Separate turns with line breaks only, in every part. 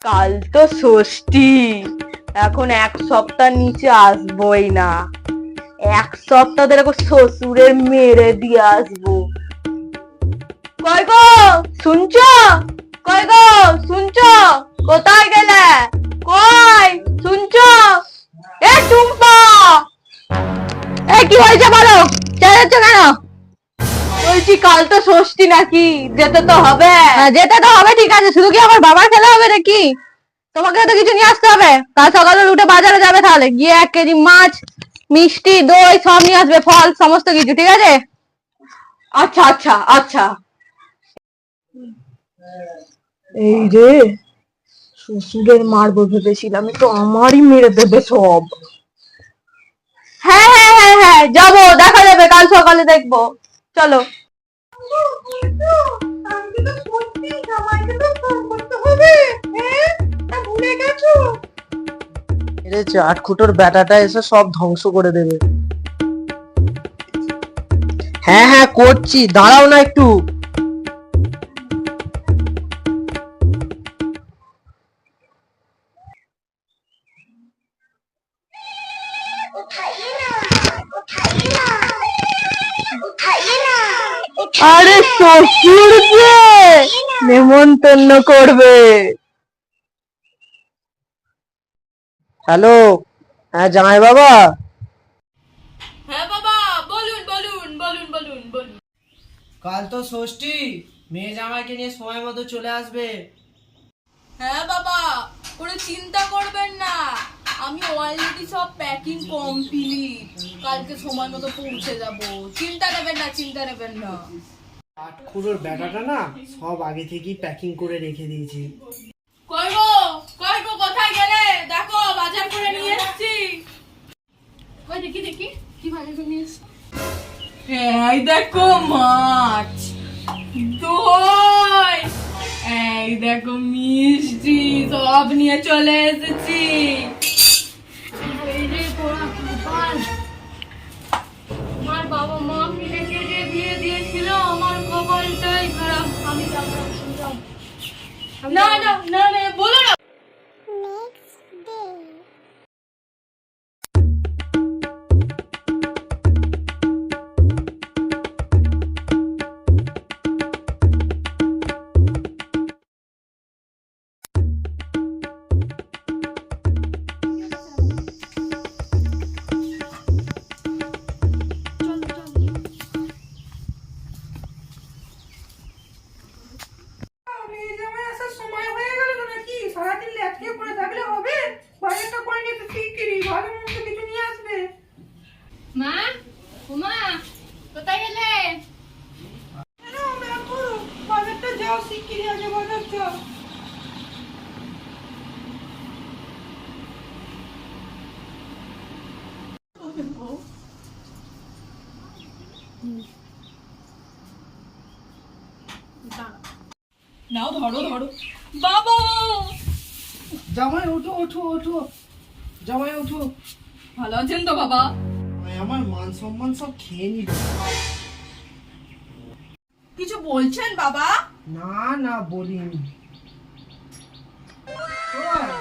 কাল তো ষষ্ঠী, এখন এক সপ্তাহ নিচে আসবোই না। এক সপ্তাহ ধরে শ্বশুরের মেরে দিয়ে আসবো। কই গো, শুনছো? কই গো, শুনছো? কোথায় গেলে? কই শুনছো? এ টুম্পা, এ কি হয়েছে বলো, চেঁচাচ্ছ কেন? বলছি কাল তো ষষ্ঠী নাকি, যেতে তো হবে। যেতে তো হবে, ঠিক আছে, শুধু কি আমার বাবার খেলা হবে নাকি? তোমাকে তো কিছু নিয়ে আসতে হবে। কাল সকালে উঠে বাজারে যাবে, তাহলে গিয়ে 1 কেজি মাছ, মিষ্টি, দই সব নিয়ে আসবে, ফল সমস্ত কিছু, ঠিক আছে? আচ্ছা আচ্ছা আচ্ছা। এই রে, শ্বশুরের মারবো ভেবেছিলাম, তো আমারই মেরে দেবে সব। হ্যাঁ হ্যাঁ হ্যাঁ হ্যাঁ, যাবো, দেখা যাবে, কাল সকালে দেখবো। চলো।
চাটখুটোর ব্যাটাটা এসে সব ধ্বংস করে দেবে। হ্যাঁ হ্যাঁ করছি, দাঁড়াও না একটু।
আরে শ্বশুর যে নেমন্তন্ন করবে।
হ্যালো, হ্যাঁ জামাই বাবা।
হ্যাঁ বাবা, বলুন বলুন বলুন বলুন বলুন।
কাল তো ষষ্ঠী, মেয়ে জামাইকে নিয়ে সময় মতো চলে আসবে।
হ্যাঁ বাবা, কোনো চিন্তা করবেন না, আমি অলরেডি সব প্যাকিং কমপ্লিট, কালকে সময় মতো পৌঁছে যাব। চিন্তা নেবেন না, চিন্তা নেবেন না।
চাটখুটোর ব্যাটাটা না সব আগে থেকেই প্যাকিং করে রেখে দিয়েছি।
কই গো কোথায় গেলে? দেখো বাজার করে নিয়ে এসেছি। কই দেখি দেখি কি বাজার করে নিয়ে এসেছি। এই দেখো মাছ, দই, এই দেখো মিষ্টি, সব নিয়ে চলে এসেছি। এই রে পোড়া কপাল, আমার বাবা মা কিনে কেটে দিয়ে দিয়েছিল, আমার কপালটাই খারাপ। আমি যাবো না না না না, বলো না। মা, উমা, কোথায় গেলে? নাও ধরো ধরো। বাবা,
জামাই ওঠো ওঠো ওঠো, জামাই ওঠো।
ভালো আছেন তো বাবা?
আমার মান সম্মান সব খেয়ে নিবে।
কিছু বলছেন বাবা?
না না বলিনি।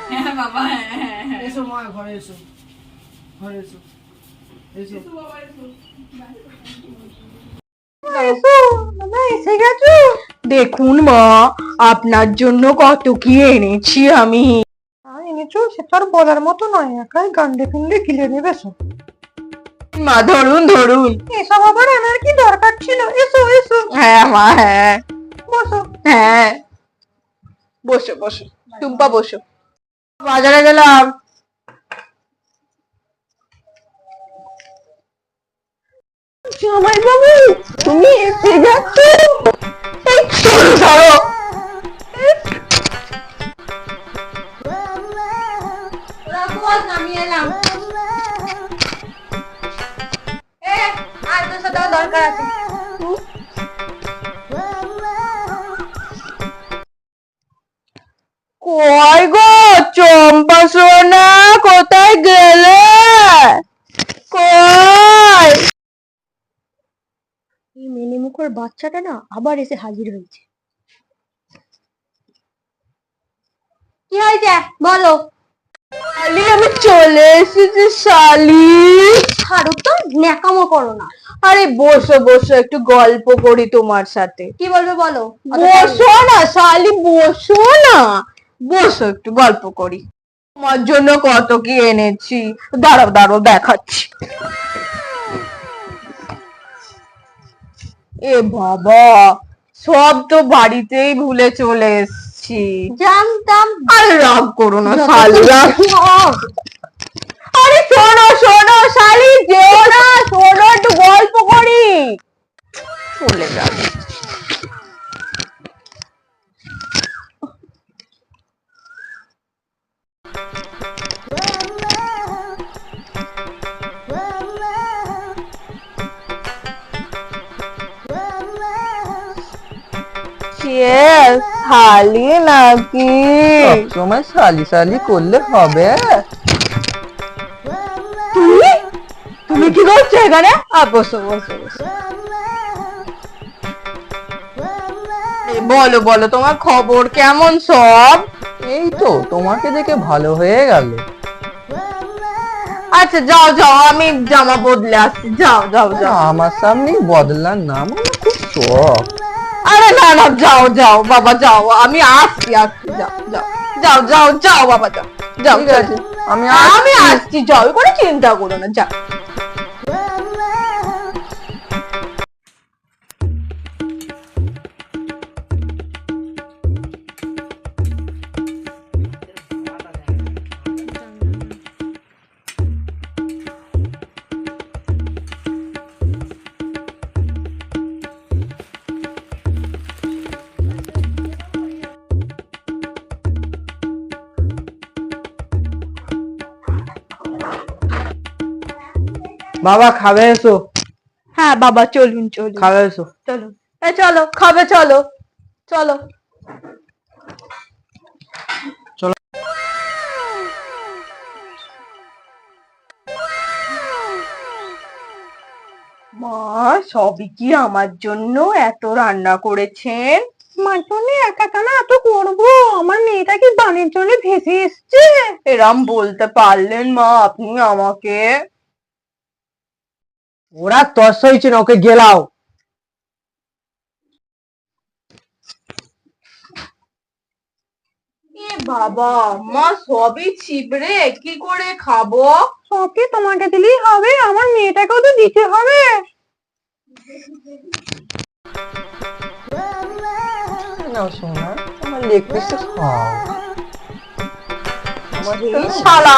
হ্যাঁ বাবা, হ্যাঁ হ্যাঁ হ্যাঁ।
এসো মা, ঘরে এসো, ঘরে এসো, এসো।
এসে গেছো? দেখুন মা, আপনার জন্য কত কি এনেছি আমি। এনেছো সেটা আর বলার মতো নয়, একাই গান্ডে পিন্ডে গিলে নেবে সব। মা ধরুন ধরুন। এসব আবার আনার কি দরকার ছিল? এসো এসো। হ্যাঁ মা, হ্যাঁ বসো। হ্যাঁ বসো বসো, টুম্পা বসো। বাজারে গেলাম। জামাই বাবু, তুমি এসে যাচ্ছ? এই চলো ধরো। নামিয়ে এলাম। আর তোর সাথে দরকার আছে। কই গো চম্পা সোনা, কোথায় গেলে? কই? এই মিনিমুখর বাচ্চাটা না আবার এসে হাজির হয়েছে। কি হয়েছে বলো। শালি আমি চলে এসেছি শালি। ছাড়ো তো, ন্যাকামো করো না। আরে বসো বসো, একটু গল্প করি তোমার সাথে। কি বলবে বলো। বসো না শালি, বসো না, বসো একটু গল্প করি। তোমার জন্য কত কি এনেছি, দাঁড়াও দাঁড়াও দেখাচ্ছি। এ বাবা, সব তো বাড়িতেই ভুলে চলে এসেছি। জানতাম। আরে রাগ করো না শালি, রাগ। আরে শোনো শোনো শালি, যেও না, শোনো একটু গল্প করি। চলে যাবে। শালি নাকি
সবসময় সালি সালি করলে হবে?
তুমি তুমি কি করছো এখানে? বসো বসো বসো। বলো বলো, তোমার খবর কেমন সব?
এই তো তোমাকে দেখে ভালো হয়ে গেল।
আচ্ছা যাও যাও, আমি জামা বদলে আসছি, যাও যাও যাও।
আমার সামনেই বদলার নাম, আমার খুব শখ।
আরে না না, যাও যাও বাবা যাও, আমি আসছি আসছি, যাও যাও যাও যাও যাও বাবা যাও যাও।
ঠিক আছে, আমি
আমি আসছি, যাও, করে চিন্তা করো না, যাও।
বাবা খাবে এসো,
হ্যাঁ বাবা, চলুন চলুন
খাবে এসো।
চলুন। চলো খাবে, চলো চলো।
চলো।
মা সবই কি আমার জন্য এত রান্না করেছেন? মার জন্য একা কেন এত করবো? আমার মেয়েটা কি বানের জন্য ভেসে এসছে? এরম বলতে পারলেন মা আপনি আমাকে?
ওরা তস হয়েছে না, ওকে গেলাও।
এ বাবা, মা সবই ছিবড়ে, কি করে খাবো? সবই তোমাকে দিলেই হবে, আমার মেয়েটাকেও তো দিতে হবে।
নাও সোনা, আমার লেগ পিসটা খাও।
এই শালা,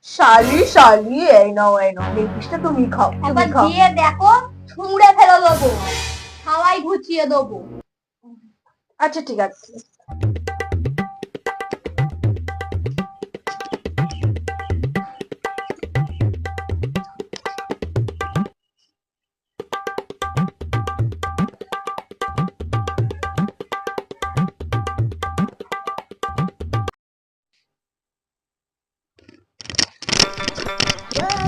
শালি শালি, এই নাও এই নাও, এই পিসটা তুমি খাও, তুমি খাও।
দিয়ে দেখো, ছুঁড়ে ফেলে দেবো, হাওয়ায় ঘুচিয়ে দেবো।
আচ্ছা ঠিক আছে।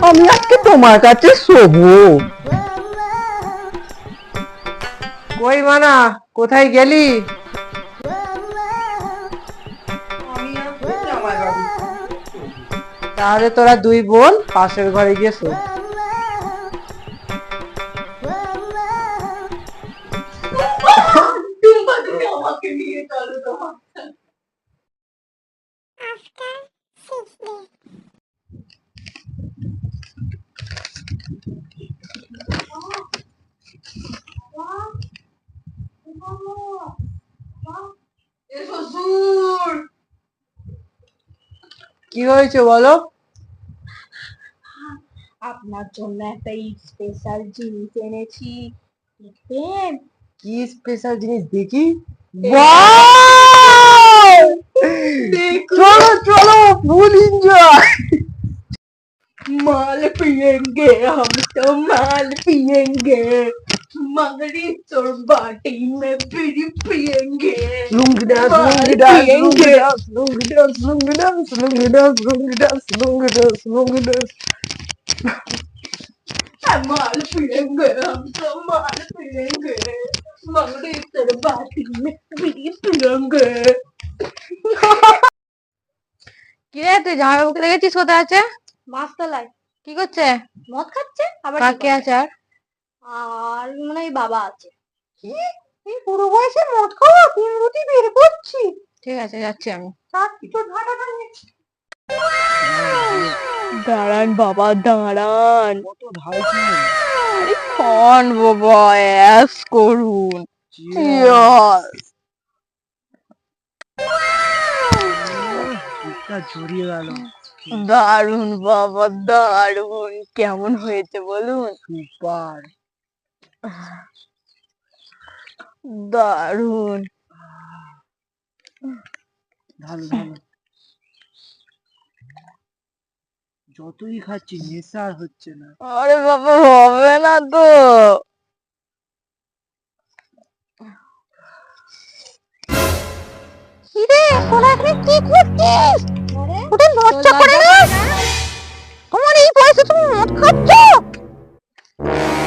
আমি আজকে তোমার কাছে শোবো।
কই মানা, কোথায় গেলি? তাহলে তোরা দুই বোন পাশের ঘরে গিয়ে শো।
তুমি আমাকে নিয়ে চলো তোমার। এ শ্বশুর,
কি হয়েছে বলো?
আপনার জন্য একটা স্পেশাল জিনিস এনেছি, দেখবেন?
কি স্পেশাল জিনিস দেখি? চলো চলো, ফুল এনজয়।
माल पियेंगे हम तो माल पियेंगे, मगरी चोर बाटी में बीड़ी पियेंगे।
लुंगी डांस,
माल
लुंगी डांस, लुंगी
पियेंगे।
Dance, lungi dance, lungi dance, lungi dance, lungi dance, lungi dance, lungi dance.
माल पिएंगे हम तो माल पिएंगे मंगड़ी तेरे बाटी में बीड़ी पिएंगे
কি রে তুই জামাইবাবুকে দেখেছিস কোথায় আছে?
মাছতলায়
কি করছে?
মদ খাচ্ছে আবার
কাকে আছে আর?
আর মনে হয় বাবা আছে।
এই বুড়ো বয়সে মদ খাওয়া 3 রুটি বের করছি
ঠিক আছে যাচ্ছি আমি।
দাঁড়ান বাবা দাঁড়ান
কত ঢালছি
খান বাবা অ্যাস করুন Yes.
মুখটা জড়িয়ে গেল
দারুন বাবা দারুন কেমন হয়েছে বলুন
সুপার
দারুন
ভালো ভালো যতই খাচ্ছি নেশা আর হচ্ছে না
আরে বাবা হবে না তো
কিরে তোরা এখানে কি করছিস? ওটা লজ্জা করে না? তোমার এই বয়সে তুমি মদ খাচ্ছ?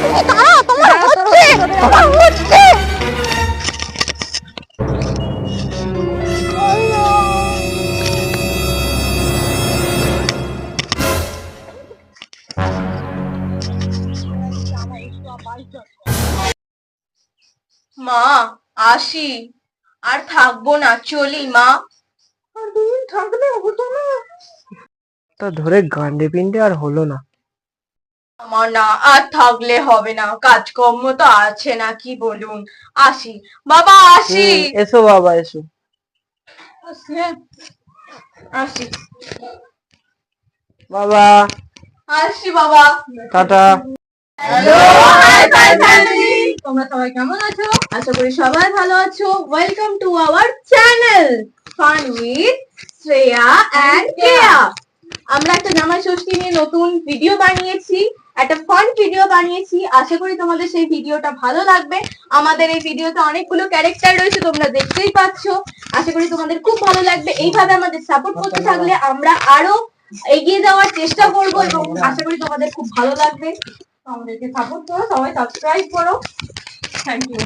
তুমি দাঁড়াও তোমার হচ্ছে তোমার হচ্ছে
মা আসি আর থাকবো না চলি মা আর দুদিন থাকলে হতো না
তা ধরে গান্ডে পিন্ডে আর হলো না
আমার না আর থাকলে হবে না কাজকর্ম তো আছে না কি বলুন আসি বাবা আসি
এসো বাবা এসো
আসি
বাবা
আসি বাবা
টাটা
হ্যালো হাই বাই ফ্যামিলি তোমরা সবাই কেমন আছো আশা করি সবাই ভালো আছো welcome to our channel fun with Shreya and Keya আমরা একটা জামাই ষষ্ঠী নিয়ে নতুন ভিডিও বানিয়েছি একটা ফান ভিডিও বানিয়েছি আশা করি তোমাদের সেই ভিডিওটা ভালো লাগবে আমাদের এই ভিডিওতে অনেকগুলো ক্যারেক্টার রয়েছে তোমরা দেখতেই পাচ্ছো আশা করি তোমাদের খুব ভালো লাগবে এইভাবে আমাদের সাপোর্ট করতে থাকলে আমরা আরো এগিয়ে যাওয়ার চেষ্টা করব এবং আশা করি তোমাদের খুব ভালো লাগবে আমাদেরকে সাপোর্ট করো সবাই সাবস্ক্রাইব করো থ্যাংক ইউ